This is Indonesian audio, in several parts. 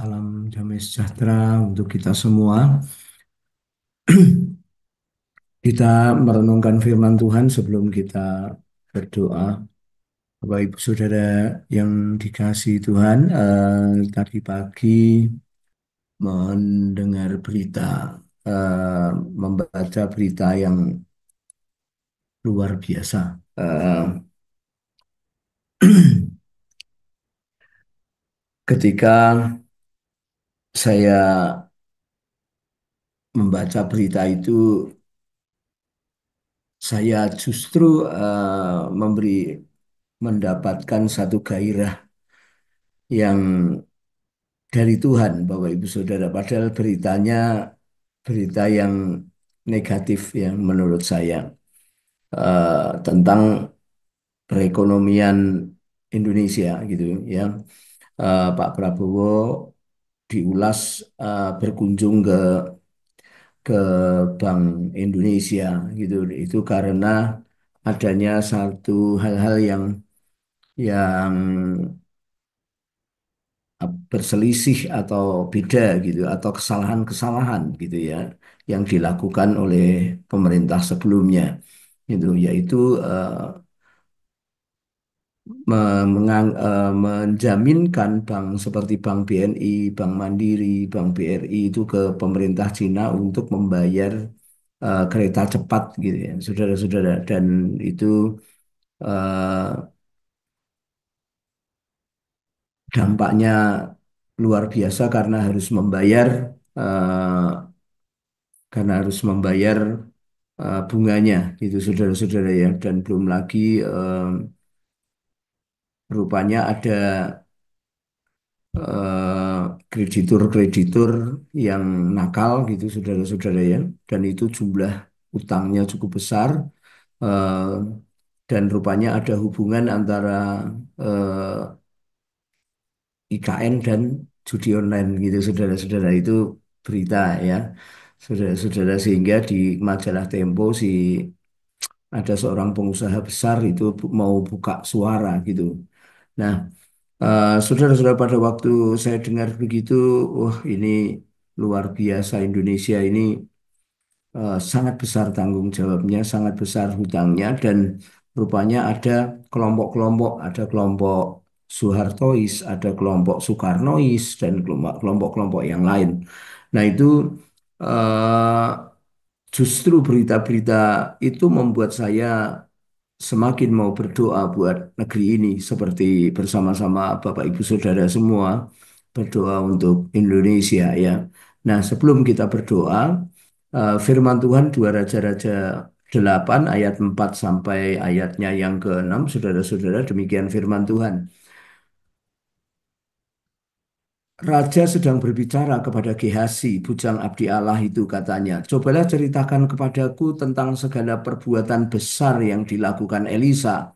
Salam damai sejahtera untuk kita semua. Kita merenungkan firman Tuhan sebelum kita berdoa. Bapak Ibu Saudara yang dikasihi Tuhan, tadi pagi mendengar berita, membaca berita yang luar biasa. Ketika saya membaca berita itu, saya justru mendapatkan satu gairah yang dari Tuhan, Bapak Ibu Saudara. Padahal beritanya berita yang negatif yang menurut saya tentang perekonomian Indonesia gitu ya. Pak Prabowo diulas berkunjung ke Bank Indonesia gitu. Itu karena adanya satu hal-hal yang berselisih atau beda gitu atau kesalahan-kesalahan gitu ya yang dilakukan oleh pemerintah sebelumnya itu yaitu menjaminkan bank seperti Bank BNI, Bank Mandiri, Bank BRI itu ke pemerintah Cina untuk membayar kereta cepat gitu ya, saudara-saudara. Dan itu eh, dampaknya luar biasa eh, karena harus membayar bunganya itu saudara-saudara ya. Dan belum lagi rupanya ada kreditur-kreditur yang nakal gitu saudara-saudara ya, dan itu jumlah utangnya cukup besar. eh, dan rupanya ada hubungan antara eh, IKN dan judi online gitu saudara-saudara. Itu berita ya saudara-saudara, sehingga di majalah Tempo ada seorang pengusaha besar itu mau buka suara gitu. Nah, saudara-saudara, pada waktu saya dengar begitu, wah ini luar biasa, Indonesia ini sangat besar tanggung jawabnya, sangat besar hutangnya, dan rupanya ada kelompok Soehartois, ada kelompok Soekarnois, dan kelompok-kelompok yang lain. Nah itu eh, justru berita-berita itu membuat saya semakin mau berdoa buat negeri ini, seperti bersama-sama Bapak Ibu Saudara semua berdoa untuk Indonesia ya. Nah, sebelum kita berdoa, firman Tuhan 2 Raja-Raja 8 ayat 4 sampai ayatnya yang ke-6, saudara-saudara, demikian firman Tuhan. Raja sedang berbicara kepada Gehazi, bujang abdi Allah itu, katanya, "Cobalah ceritakan kepadaku tentang segala perbuatan besar yang dilakukan Elisa."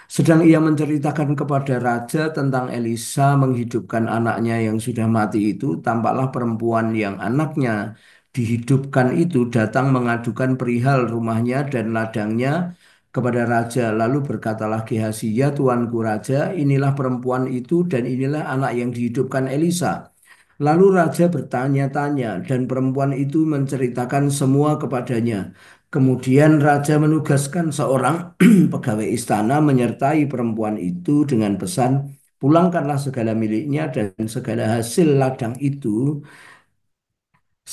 Sedang ia menceritakan kepada raja tentang Elisa menghidupkan anaknya yang sudah mati itu, tampaklah perempuan yang anaknya dihidupkan itu datang mengadukan perihal rumahnya dan ladangnya kepada raja. Lalu berkatalah Gehazi, "Ya tuanku raja, inilah perempuan itu dan inilah anak yang dihidupkan Elisa." Lalu raja bertanya-tanya dan perempuan itu menceritakan semua kepadanya. Kemudian raja menugaskan seorang pegawai istana menyertai perempuan itu dengan pesan, "Pulangkanlah segala miliknya dan segala hasil ladang itu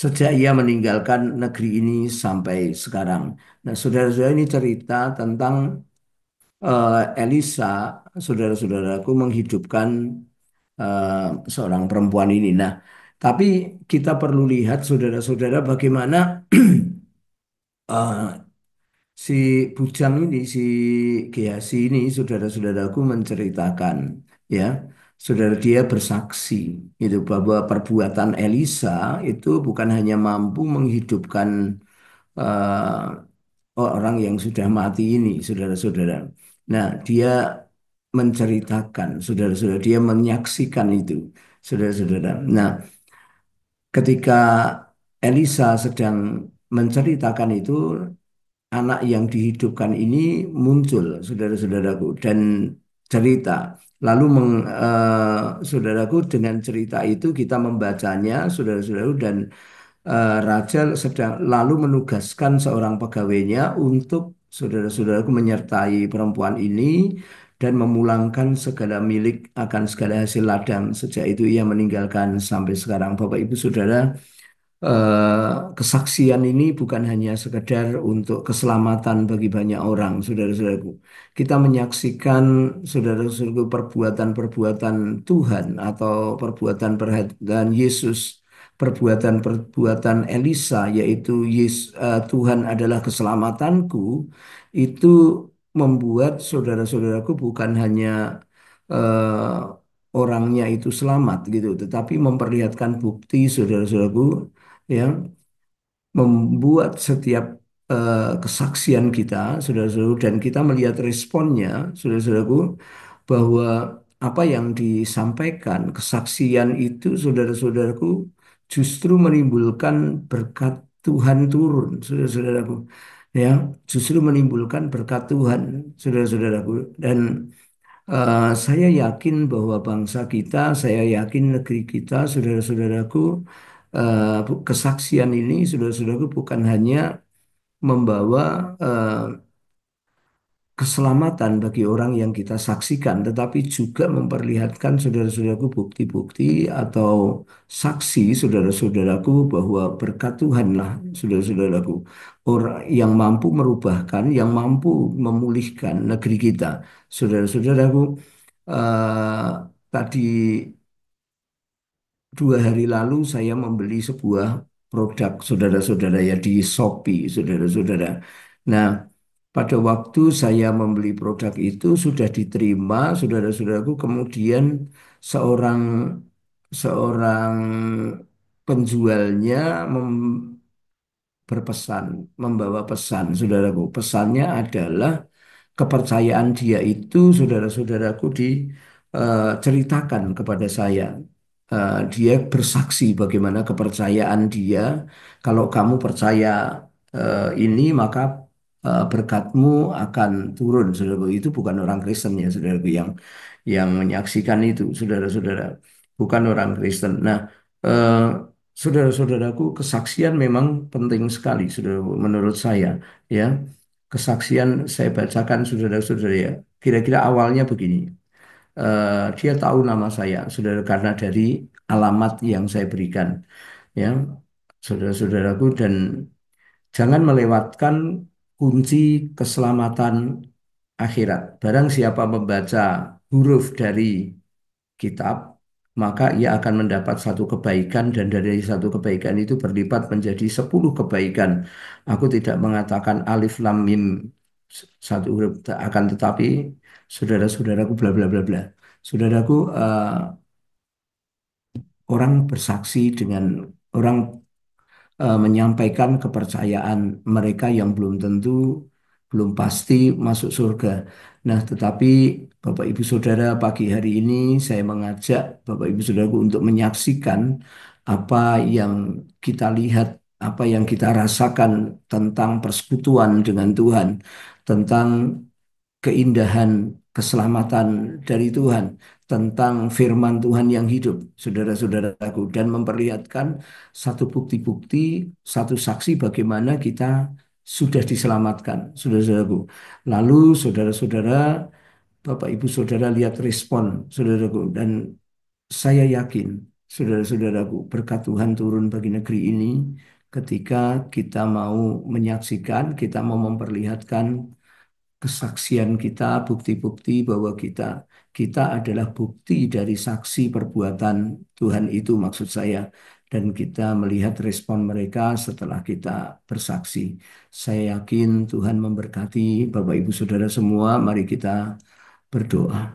sejak ia meninggalkan negeri ini sampai sekarang." Nah, saudara-saudara, ini cerita tentang Elisa, saudara-saudaraku, menghidupkan eh, seorang perempuan ini. Nah, tapi kita perlu lihat, saudara-saudara, bagaimana eh, si bujang ini, si Gehazi ini, saudara-saudaraku, menceritakan, ya, saudara, dia bersaksi itu bahwa perbuatan Elisa itu bukan hanya mampu menghidupkan orang yang sudah mati ini, saudara-saudara. Nah, dia menceritakan, saudara-saudara, dia menyaksikan itu, saudara-saudara. Nah, ketika Elisa sedang menceritakan itu, anak yang dihidupkan ini muncul, saudara-saudaraku, dan cerita. Lalu saudaraku dengan cerita itu kita membacanya, saudara-saudaraku, dan raja sedang lalu menugaskan seorang pegawainya untuk saudara-saudaraku menyertai perempuan ini dan memulangkan segala milik akan segala hasil ladang. Sejak itu ia meninggalkan sampai sekarang. Bapak Ibu Saudara, kesaksian ini bukan hanya sekedar untuk keselamatan bagi banyak orang, saudara-saudaraku. Kita menyaksikan saudara-saudaraku perbuatan-perbuatan Tuhan atau perbuatan-perbuatan Yesus, perbuatan-perbuatan Elisa, yaitu Tuhan adalah keselamatanku, itu membuat saudara-saudaraku bukan hanya eh, orangnya itu selamat gitu, tetapi memperlihatkan bukti saudara-saudaraku ya, membuat setiap kesaksian kita, saudara-saudaraku, dan kita melihat responnya, saudara-saudaraku, bahwa apa yang disampaikan, kesaksian itu, saudara-saudaraku, justru menimbulkan berkat Tuhan turun, saudara-saudaraku, ya, justru menimbulkan berkat Tuhan, saudara-saudaraku, dan saya yakin bahwa bangsa kita, saya yakin negeri kita, saudara-saudaraku, kesaksian ini, saudara-saudaraku, bukan hanya membawa keselamatan bagi orang yang kita saksikan, tetapi juga memperlihatkan saudara-saudaraku bukti-bukti atau saksi saudara-saudaraku bahwa berkat Tuhanlah saudara-saudaraku orang yang mampu merubahkan, yang mampu memulihkan negeri kita, saudara-saudaraku. Tadi 2 hari lalu saya membeli sebuah produk saudara-saudara ya di Shopee, saudara-saudara. Nah, pada waktu saya membeli produk itu sudah diterima, saudara-saudaraku, kemudian seorang seorang penjualnya berpesan, membawa pesan, saudaraku. Pesannya adalah kepercayaan dia itu, saudara-saudaraku, diceritakan kepada saya. Dia bersaksi bagaimana kepercayaan dia. Kalau kamu percaya ini, maka berkatmu akan turun, saudaraku. Itu bukan orang Kristen ya, saudaraku, yang menyaksikan itu, saudara-saudara. Bukan orang Kristen. Nah, eh, saudara-saudaraku, kesaksian memang penting sekali, saudaraku, menurut saya. Ya, kesaksian saya bacakan saudara-saudara ya. Kira-kira awalnya begini. Dia tahu nama saya, saudara, karena dari alamat yang saya berikan, ya, saudara-saudaraku, dan jangan melewatkan kunci keselamatan akhirat. Barang siapa membaca huruf dari kitab, maka ia akan mendapat satu kebaikan dan dari satu kebaikan itu berlipat menjadi 10 kebaikan. Aku tidak mengatakan alif lam mim satu huruf akan tetapi saudara-saudaraku bla bla bla bla. Saudaraku, orang bersaksi dengan orang menyampaikan kepercayaan mereka yang belum tentu, belum pasti masuk surga. Nah, tetapi Bapak Ibu Saudara, pagi hari ini saya mengajak Bapak Ibu Saudaraku untuk menyaksikan apa yang kita lihat, apa yang kita rasakan tentang persekutuan dengan Tuhan, tentang keindahan keselamatan dari Tuhan, tentang firman Tuhan yang hidup, saudara-saudaraku, dan memperlihatkan satu bukti-bukti, satu saksi bagaimana kita sudah diselamatkan, saudara-saudaraku. Lalu, saudara-saudara, Bapak Ibu Saudara lihat respon, saudaraku, dan saya yakin, saudara-saudaraku, berkat Tuhan turun bagi negeri ini ketika kita mau menyaksikan, kita mau memperlihatkan kesaksian kita, bukti-bukti bahwa kita adalah bukti dari saksi perbuatan Tuhan itu, maksud saya, dan kita melihat respon mereka setelah kita bersaksi. Saya yakin Tuhan memberkati Bapak Ibu Saudara semua. Mari kita berdoa.